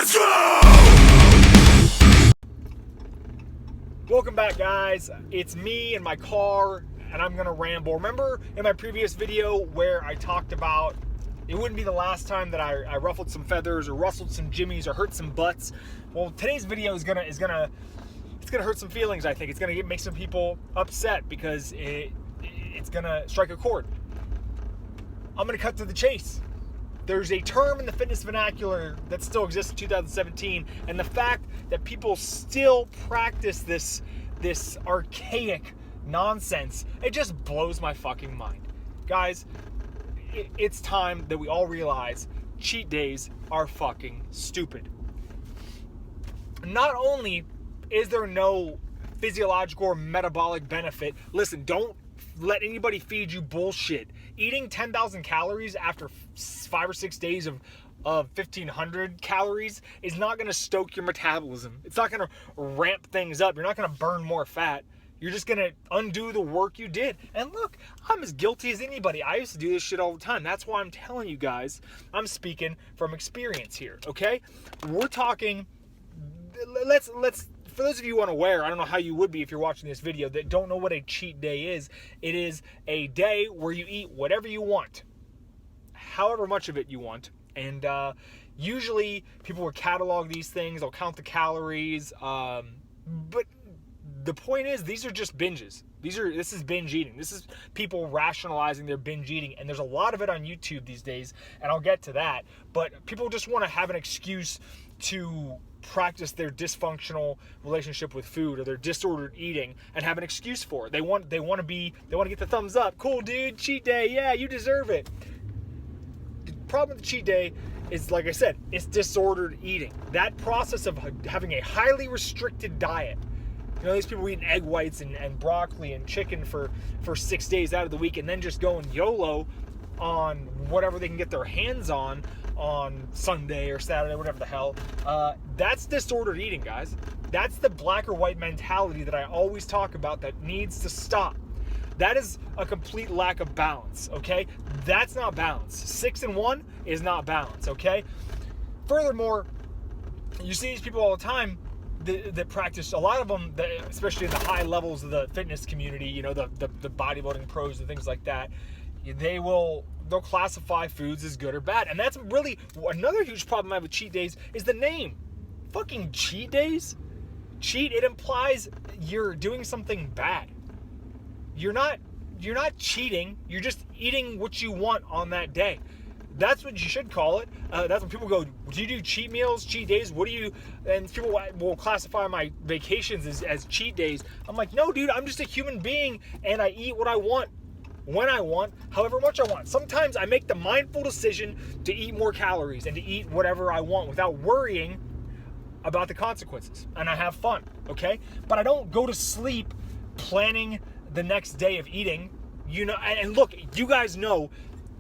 Let's go! Welcome back, guys. It's me in my car, and I'm gonna ramble. Remember in my previous video where I talked about it wouldn't be the last time that I ruffled some feathers or rustled some jimmies or hurt some butts? Well, today's video is gonna hurt some feelings. I think it's gonna make some people upset because it's gonna strike a chord. I'm gonna cut to the chase. There's a term in the fitness vernacular that still exists in 2017, and the fact that people still practice this archaic nonsense, it just blows my fucking mind. Guys, it's time that we all realize cheat days are fucking stupid. Not only is there no physiological or metabolic benefit, listen, don't let anybody feed you bullshit. Eating 10,000 calories after 5 or 6 days of 1,500 calories is not going to stoke your metabolism. It's not going to ramp things up. You're not going to burn more fat. You're just going to undo the work you did. And look, I'm as guilty as anybody. I used to do this shit all the time. That's why I'm telling you guys, I'm speaking from experience here, okay? We're talking, let's for those of you unaware, I don't know how you would be if you're watching this video, that don't know what a cheat day is. It is a day where you eat whatever you want, however much of it you want. And usually people will catalog these things, they'll count the calories, but the point is, these are just binges. This is binge eating. This is people rationalizing their binge eating, and there's a lot of it on YouTube these days, and I'll get to that. But people just want to have an excuse to practice their dysfunctional relationship with food or their disordered eating and have an excuse for it. They want to get the thumbs up. Cool, dude, cheat day. Yeah, you deserve it. The problem with the cheat day is, like I said, it's disordered eating. That process of having a highly restricted diet. You know, these people eating egg whites and broccoli and chicken for 6 days out of the week and then just going YOLO on whatever they can get their hands on Sunday or Saturday, whatever the hell. That's disordered eating, guys. That's the black or white mentality that I always talk about that needs to stop. That is a complete lack of balance, okay? That's not balance. 6 and 1 is not balance, okay? Furthermore, you see these people all the time that practice, a lot of them, especially in the high levels of the fitness community, you know, the bodybuilding pros and things like that, they'll classify foods as good or bad. And that's really another huge problem I have with cheat days is the name. Fucking cheat days? Cheat, it implies you're doing something bad. You're not cheating, you're just eating what you want on that day. That's what you should call it. That's when people go, do you do cheat meals, cheat days? What do you, and people will classify my vacations as cheat days. I'm like, no, dude, I'm just a human being and I eat what I want, when I want, however much I want. Sometimes I make the mindful decision to eat more calories and to eat whatever I want without worrying about the consequences. And I have fun, okay? But I don't go to sleep planning the next day of eating. You know, and look, you guys know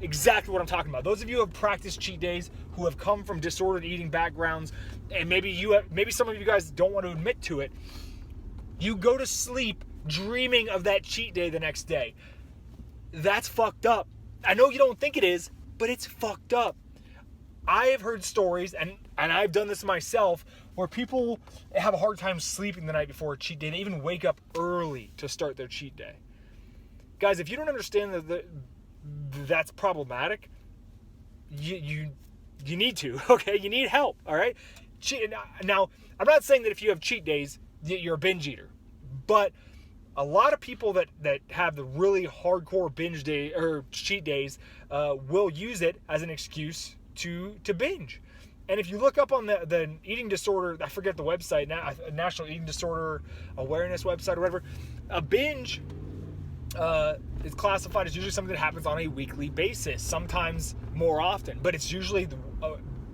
exactly what I'm talking about. Those of you who have practiced cheat days, who have come from disordered eating backgrounds, and maybe some of you guys don't want to admit to it, you go to sleep dreaming of that cheat day the next day. That's fucked up. I know you don't think it is, but it's fucked up. I have heard stories, and I've done this myself, where people have a hard time sleeping the night before a cheat day. They even wake up early to start their cheat day. Guys, if you don't understand that's problematic, you need to, okay? You need help, all right? Now, I'm not saying that if you have cheat days, you're a binge eater, but a lot of people that have the really hardcore binge day or cheat days will use it as an excuse to binge. And if you look up on the eating disorder, I forget the website now, National Eating Disorder Awareness website or whatever, a binge is classified as usually something that happens on a weekly basis, sometimes more often, but it's usually,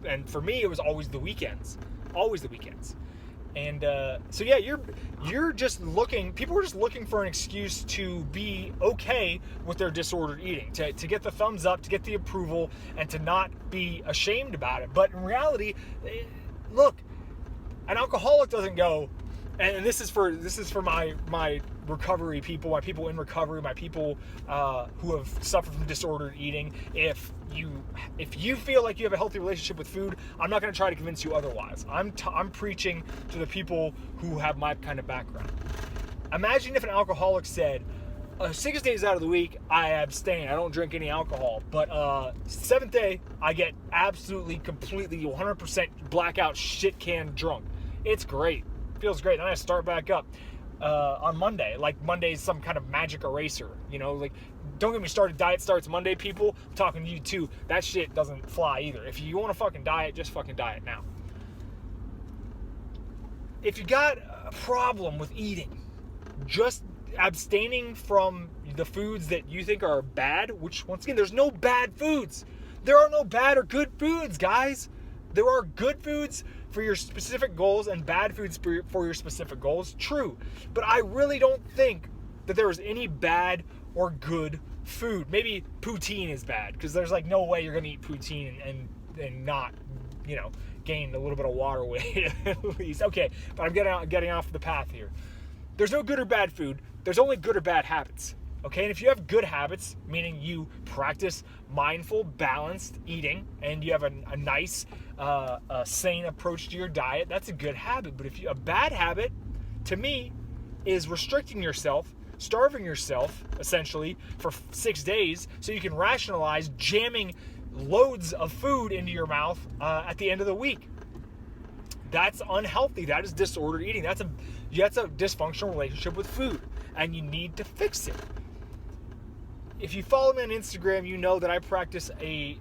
and for me, it was always the weekends. And so yeah, you're just looking, people are just looking for an excuse to be okay with their disordered eating, to get the thumbs up, to get the approval, and to not be ashamed about it. But in reality, look, an alcoholic doesn't go, and this is for my recovery people, my people in recovery, my people who have suffered from disordered eating. If you feel like you have a healthy relationship with food, I'm not going to try to convince you otherwise. I'm preaching to the people who have my kind of background. Imagine if an alcoholic said, 6 days out of the week, I abstain. I don't drink any alcohol. But seventh day, I get absolutely, completely, 100% blackout shit can drunk. It's great. Feels great. Then I start back up on Monday. Like Monday's some kind of magic eraser. You know, like, don't get me started. Diet starts Monday, people. I'm talking to you too. That shit doesn't fly either. If you want to fucking diet, just fucking diet now. If you got a problem with eating, just abstaining from the foods that you think are bad, which once again, there's no bad foods. There are no bad or good foods, guys. There are good foods for your specific goals and bad foods for your specific goals. True. But I really don't think that there is any bad or good food. Maybe poutine is bad because there's like no way you're going to eat poutine and not, you know, gain a little bit of water weight at least. Okay, but I'm getting off the path here. There's no good or bad food. There's only good or bad habits. Okay, and if you have good habits, meaning you practice mindful, balanced eating, and you have a nice, sane approach to your diet, that's a good habit. But a bad habit, to me, is restricting yourself, starving yourself, essentially, for 6 days, so you can rationalize jamming loads of food into your mouth at the end of the week. That's unhealthy. That is disordered eating. That's a dysfunctional relationship with food, and you need to fix it. If you follow me on Instagram, you know that I practice a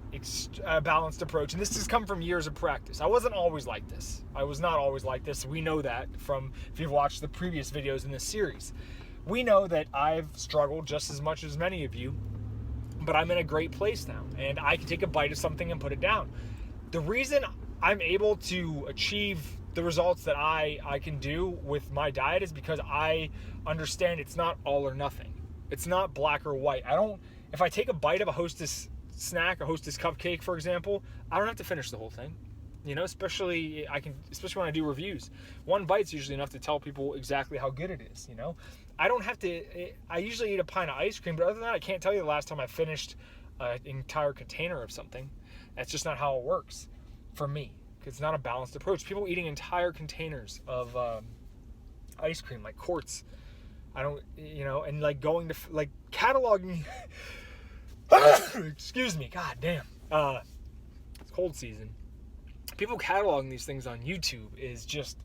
balanced approach, and this has come from years of practice. I wasn't always like this. I was not always like this. We know that from, if you've watched the previous videos in this series. We know that I've struggled just as much as many of you, but I'm in a great place now, and I can take a bite of something and put it down. The reason I'm able to achieve the results that I can do with my diet is because I understand it's not all or nothing. It's not black or white. If I take a bite of a Hostess snack, a Hostess cupcake, for example, I don't have to finish the whole thing. You know, especially when I do reviews. One bite's usually enough to tell people exactly how good it is, you know? I usually eat a pint of ice cream, but other than that, I can't tell you the last time I finished an entire container of something. That's just not how it works for me. It's not a balanced approach. People eating entire containers of ice cream, like quarts. I don't, you know, and like going to, like, cataloging. Excuse me, god damn. It's cold season. People cataloging these things on YouTube is just,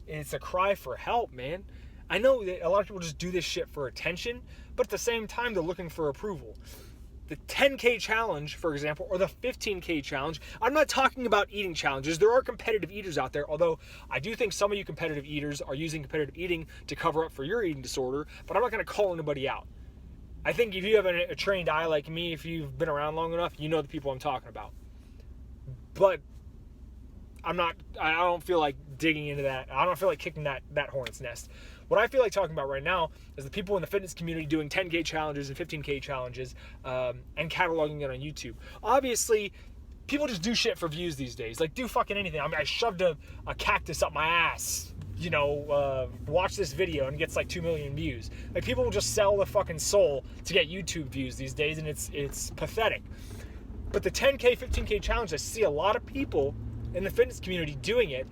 it's a cry for help, man. I know that a lot of people just do this shit for attention, but at the same time, they're looking for approval. The 10K challenge, for example, or the 15K challenge. I'm not talking about eating challenges. There are competitive eaters out there, although I do think some of you competitive eaters are using competitive eating to cover up for your eating disorder, but I'm not going to call anybody out. I think if you have a trained eye like me, if you've been around long enough, you know the people I'm talking about. But I don't feel like digging into that. I don't feel like kicking that hornet's nest. What I feel like talking about right now is the people in the fitness community doing 10K challenges and 15K challenges and cataloging it on YouTube. Obviously, people just do shit for views these days. Like, do fucking anything. I mean, I shoved a cactus up my ass, you know, watch this video and it gets like 2 million views. Like, people will just sell their fucking soul to get YouTube views these days, and it's pathetic. But the 10K, 15K challenge, I see a lot of people in the fitness community doing it,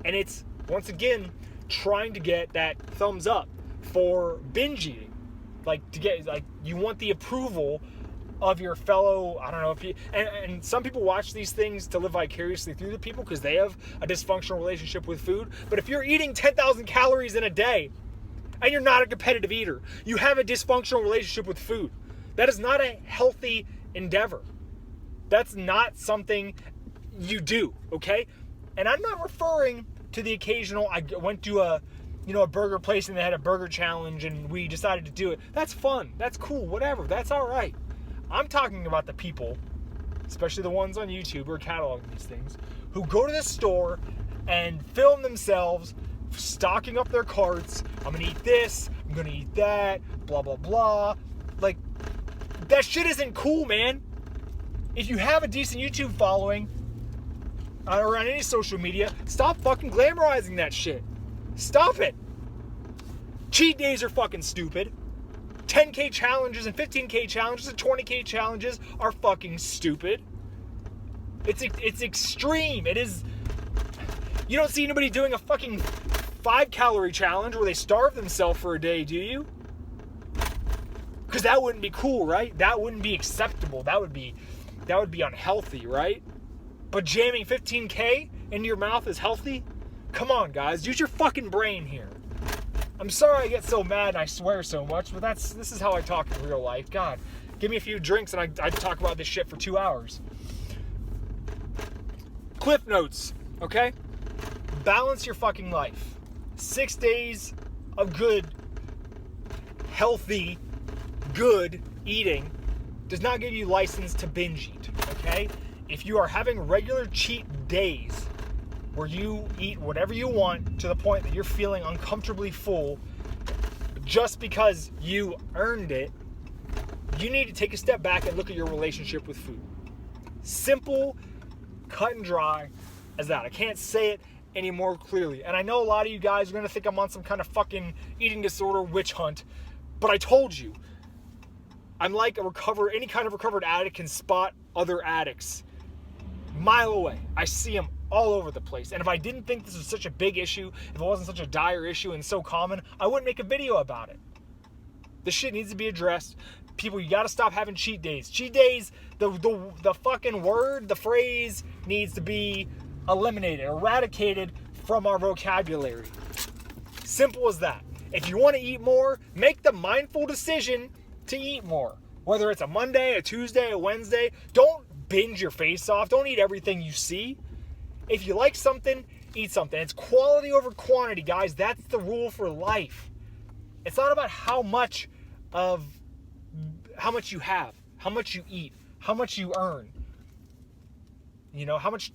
and it's, once again, trying to get that thumbs up for binge eating. You want the approval of your fellow, I don't know if you, and some people watch these things to live vicariously through the people because they have a dysfunctional relationship with food. But if you're eating 10,000 calories in a day and you're not a competitive eater, you have a dysfunctional relationship with food. That is not a healthy endeavor. That's not something you do, okay? And I'm not referring to the occasional, I went to a burger place and they had a burger challenge and we decided to do it. That's fun. That's cool. Whatever. That's all right. I'm talking about the people, especially the ones on YouTube who are cataloging these things, who go to the store and film themselves stocking up their carts. I'm going to eat this. I'm going to eat that. Blah, blah, blah. Like, that shit isn't cool, man. If you have a decent YouTube following, or on any social media, stop fucking glamorizing that shit. Stop it. Cheat days are fucking stupid. 10K challenges and 15K challenges and 20K challenges are fucking stupid. It's extreme. It is. You don't see anybody doing a fucking 5-calorie challenge where they starve themselves for a day, do you? Because that wouldn't be cool, right? That wouldn't be acceptable. That would be unhealthy, right? But jamming 15K into your mouth is healthy? Come on, guys. Use your fucking brain here. I'm sorry I get so mad and I swear so much, but this is how I talk in real life. God, give me a few drinks and I talk about this shit for 2 hours. Cliff notes, okay? Balance your fucking life. 6 days of good, healthy, good eating does not give you license to binge eat, okay? If you are having regular cheat days where you eat whatever you want to the point that you're feeling uncomfortably full just because you earned it, you need to take a step back and look at your relationship with food. Simple, cut and dry as that. I can't say it any more clearly. And I know a lot of you guys are going to think I'm on some kind of fucking eating disorder witch hunt, but I told you, I'm like any kind of recovered addict can spot other addicts mile away. I see them all over the place. And if I didn't think this was such a big issue, if it wasn't such a dire issue and so common, I wouldn't make a video about it. This shit needs to be addressed. People, you gotta stop having cheat days. Cheat days, the fucking word, the phrase needs to be eliminated, eradicated from our vocabulary. Simple as that. If you want to eat more, make the mindful decision to eat more. Whether it's a Monday, a Tuesday, a Wednesday, don't binge your face off. Don't eat everything you see. If you like something, eat something. It's quality over quantity, guys. That's the rule for life. It's not about how much you have, how much you eat, how much you earn. You know, how much.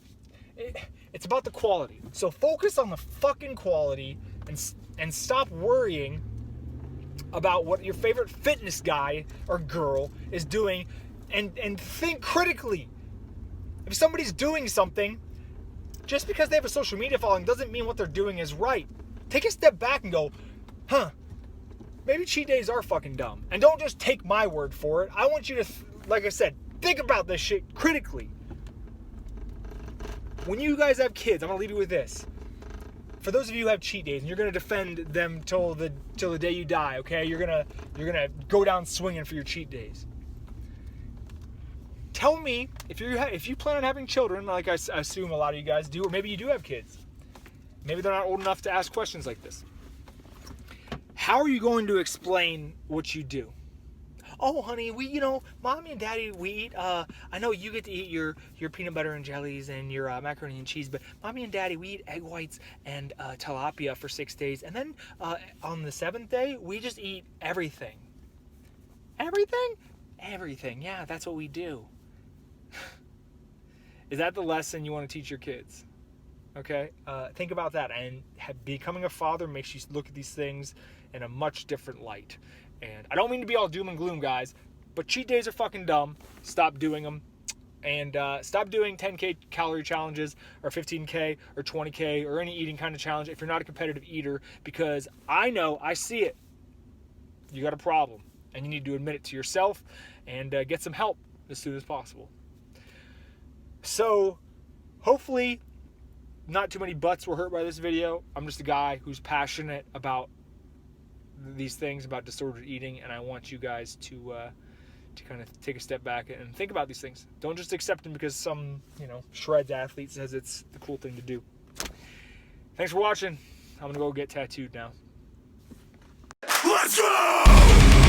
It's about the quality. So focus on the fucking quality and stop worrying about what your favorite fitness guy or girl is doing and think critically. If somebody's doing something, just because they have a social media following doesn't mean what they're doing is right. Take a step back and go, maybe cheat days are fucking dumb. And don't just take my word for it. I want you to, like I said, think about this shit critically. When you guys have kids, I'm going to leave you with this. For those of you who have cheat days and you're going to defend them till the day you die, okay? You're going to go down swinging for your cheat days. Tell me if you plan on having children, like I assume a lot of you guys do, or maybe you do have kids. Maybe they're not old enough to ask questions like this. How are you going to explain what you do? Oh, honey, mommy and daddy, we eat, I know you get to eat your peanut butter and jellies and your macaroni and cheese, but mommy and daddy, we eat egg whites and tilapia for 6 days. And then on the 7th day, we just eat everything. Everything? Everything. Yeah, that's what we do. Is that the lesson you want to teach your kids? Okay? Think about that. And becoming a father makes you look at these things in a much different light. And I don't mean to be all doom and gloom, guys, but cheat days are fucking dumb. Stop doing them. And stop doing 10K calorie challenges or 15K or 20K or any eating kind of challenge if you're not a competitive eater, because I see it. You got a problem. And you need to admit it to yourself and get some help as soon as possible. So, hopefully, not too many butts were hurt by this video. I'm just a guy who's passionate about these things, about disordered eating, and I want you guys to kind of take a step back and think about these things. Don't just accept them because some, shreds athlete says it's the cool thing to do. Thanks for watching. I'm going to go get tattooed now. Let's go!